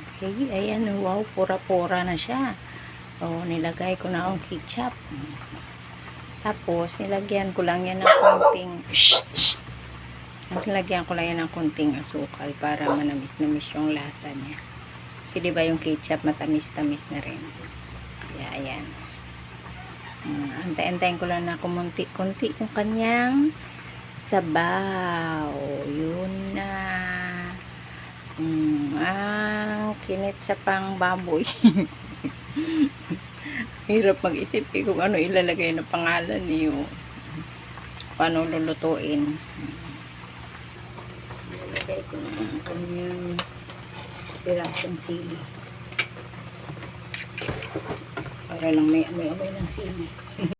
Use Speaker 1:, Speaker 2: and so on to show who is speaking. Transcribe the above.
Speaker 1: Okay, ayan, wow, pura-pura na siya. O, nilagay ko na ang ketchup. Tapos, nilagyan ko lang yan ng konting, nilagyan ko lang yan ng konting asukal para manamis-namis yung lasa niya. Kasi diba yung ketchup matamis-tamis na rin. Kaya, ayan. Antay-antayin ko lang na kumunti-kunti yung kanyang sabaw. Yun na. Kinit sa pang baboy. Hirap mag-isip kung ano ilalagay na pangalan niyo. Paano lulutuin. Ilalagay ko na ang kanyang pirasong sili. Para lang may amoy ng sili.